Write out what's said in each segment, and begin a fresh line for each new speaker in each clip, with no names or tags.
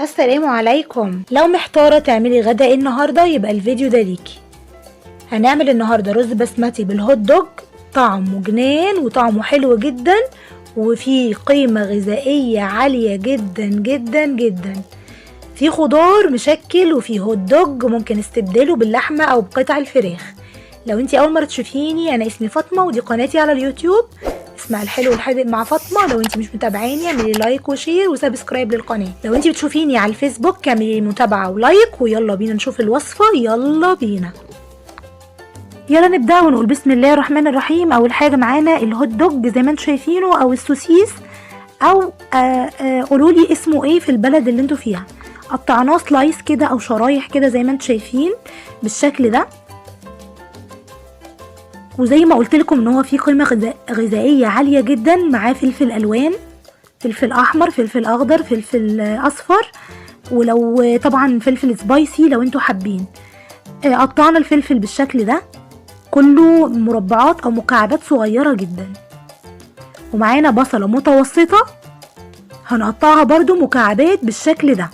السلام عليكم. لو محتارة تعملي غدا ايه النهاردة يبقى الفيديو ده ليكي. هنعمل النهاردة رز بسمتي بالهوت دوج، طعمه جنان وطعمه حلو جدا وفيه قيمة غذائية عالية جدا جدا جدا. فيه خضار مشكل وفيه هوت دوج ممكن استبدله باللحمة او بقطع الفراخ. لو انتي اول مرة تشوفيني انا اسمي فاطمة ودي قناتي على اليوتيوب اسمع الحلو والحادق مع فاطمه. لو انت مش متابعيني اعملي لايك وشير وسبسكرايب للقناه. لو انت بتشوفيني على الفيسبوك اعملي متابعه ولايك. ويلا بينا نشوف الوصفه، يلا بينا. يلا نبدا ونقول بسم الله الرحمن الرحيم. اول حاجه معانا الهوت دوج زي ما انتم شايفينه او السوسيس او قولوا لي اسمه ايه في البلد اللي انتوا فيها. قطعناه سلايس كده او شرايح كده زي ما انتم شايفين بالشكل ده. وزي ما قلت لكم ان هو فيه قيمه غذائيه عاليه جدا. معاه فلفل الوان، فلفل احمر، فلفل اخضر، فلفل اصفر، ولو طبعا فلفل سبايسي لو انتوا حابين. قطعنا الفلفل بالشكل ده كله مربعات او مكعبات صغيره جدا. ومعانا بصله متوسطه هنقطعها برضو مكعبات بالشكل ده.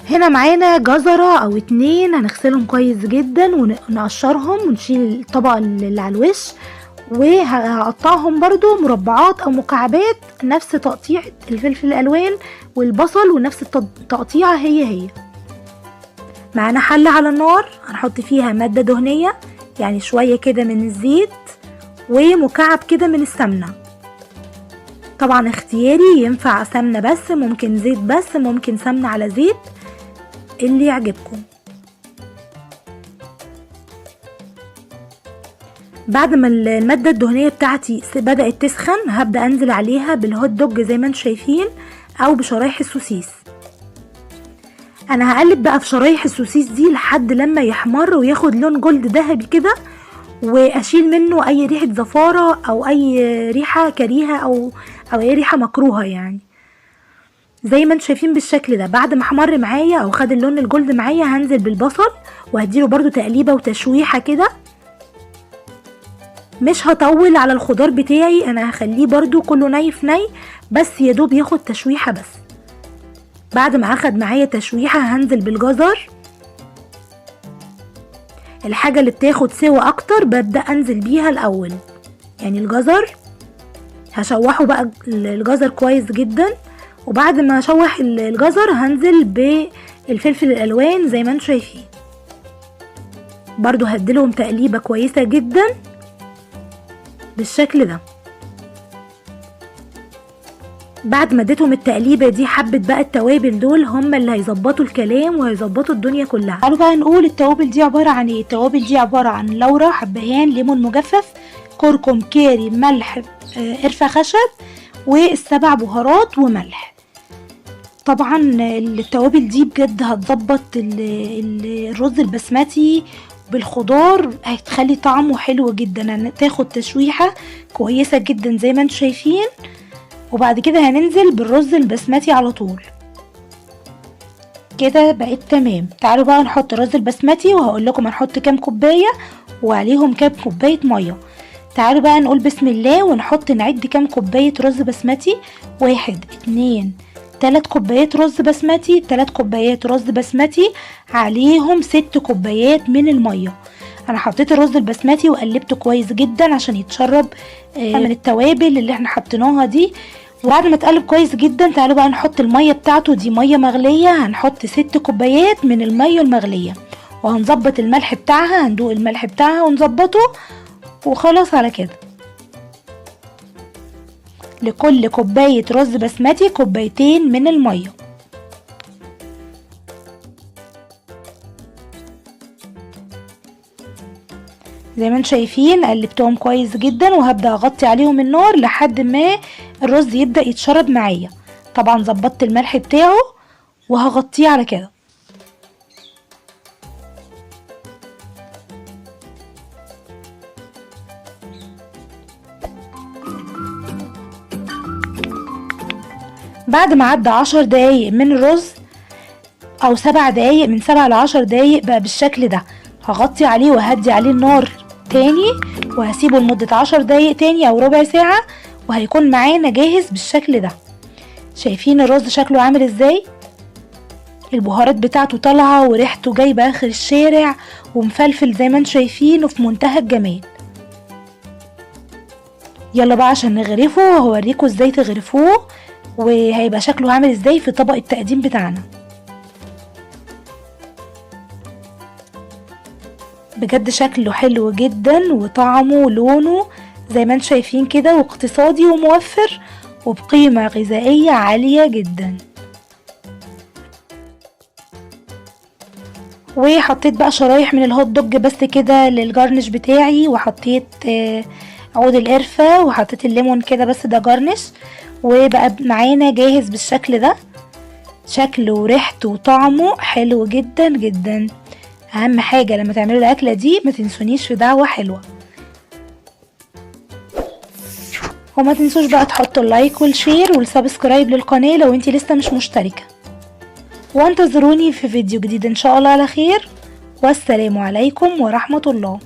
هنا معانا جزرة او 2 هنغسلهم كويس جدا ونقشرهم ونشيل الطبقة اللي على الوش. وهقطعهم برضو مربعات او مكعبات نفس تقطيع الفلفل الالوان والبصل ونفس التقطيعة هي. معانا حلة على النار هنحط فيها مادة دهنية يعني شوية كده من الزيت ومكعب كده من السمنة. طبعا اختياري، ينفع سمنة بس، ممكن زيت بس، ممكن سمنة على زيت، اللي يعجبكم. بعد ما المادة الدهنية بتاعتي بدأت تسخن هبدأ انزل عليها بالهوت دوج زي ما انتم شايفين او بشرايح السوسيس. انا هقلب بقى في شرايح السوسيس دي لحد لما يحمر وياخد لون جولد ذهبي كده، واشيل منه اي ريحة زفارة او اي ريحة كريهة او اي ريحة مكروهة يعني زي ما انتم شايفين بالشكل ده. بعد ما احمر معايا او خد اللون الجولد معايا هنزل بالبصل وهديله برضو تقليبه وتشويحه كده. مش هطول على الخضار بتاعي، انا هخليه برضو كله ني في ني بس يدوب ياخد تشويحه بس. بعد ما اخد معايا تشويحه هنزل بالجزر. الحاجه اللي بتاخد سوا اكتر ببدا انزل بيها الاول، يعني الجزر هشوحه بقى الجزر كويس جدا. وبعد ما اشوح الجزر هنزل بالفلفل الالوان زي ما انتم شايفين برضو هديلهم تقليبه كويسه جدا بالشكل ده. بعد ما اديتهم التقليبه دي حبه بقى التوابل دول هم اللي هيظبطوا الكلام وهيظبطوا الدنيا كلها. تعالوا بقى نقول التوابل دي عباره عن ايه. التوابل دي عباره عن لورا، حبهان، ليمون مجفف، كركم، كاري، ملح، قرفه خشب، و7 بهارات وملح. طبعا التوابل دي بجد هتظبط الرز البسمتي بالخضار، هتخلي طعمه حلو جدا. تاخد تشويحة كويسة جدا زي ما انتم شايفين. وبعد كده هننزل بالرز البسمتي على طول كده بقت تمام. تعالوا بقى نحط الرز البسمتي وهقول لكم هنحط كام كوباية وعليهم كام كوباية مية. تعالوا بقى نقول بسم الله ونحط نعد كام كوباية رز بسمتي. 1 2 3 كوبايات رز بسمتي. 3 كوبايات رز بسمتي عليهم 6 كوبايات من المية. انا حطيت الرز البسمتي وقلبته كويس جدا عشان يتشرب من التوابل اللي احنا حطيناها دي. وبعد ما اتقلب كويس جدا تعالوا بقى نحط المية بتاعته. دي مية مغلية، هنحط 6 كوبايات من المية المغلية وهنظبط الملح بتاعها، هندوق الملح بتاعها ونظبطه وخلاص على كده. لكل كوباية رز بسمتي كوبايتين من المية. زي ما انتم شايفين قلبتهم كويس جدا وهبدأ اغطي عليهم النار لحد ما الرز يبدأ يتشرب معايا. طبعا ظبطت الملح بتاعه وهغطيه على كده. بعد ما عدى 10 دقايق من الرز او 7 دقايق، من 7 ل10 دقايق بقى بالشكل ده. هغطي عليه وهدي عليه النار تاني وهسيبه لمدة 10 دقايق تاني او ربع ساعة وهيكون معانا جاهز بالشكل ده. شايفين الرز شكله عامل ازاي؟ البهارات بتاعته طالعه وريحته جايبه اخر الشارع ومفلفل زي ما انتم شايفين وفي منتهى الجمال. يلا بقى عشان نغرفه وهوريكم ازاي تغرفوه وهيبقى شكله عامل ازاي في طبق التقديم بتاعنا. بجد شكله حلو جدا وطعمه ولونه زي ما انتم شايفين كده، واقتصادي وموفر وبقيمة غذائية عالية جدا. وحطيت بقى شرايح من الهوت دوج بس كده للجارنش بتاعي، وحطيت عود القرفة وحطيت الليمون كده بس ده جارنش. وبقى معانا جاهز بالشكل ده، شكله وريحته وطعمه حلو جدا جدا. اهم حاجة لما تعملوا الاكلة دي ما تنسونيش في دعوة حلوة، وما تنسوش بقى تحطوا اللايك والشير والسبسكرايب للقناة لو انتي لسه مش مشتركة. وانتظروني في فيديو جديد ان شاء الله على خير، والسلام عليكم ورحمة الله.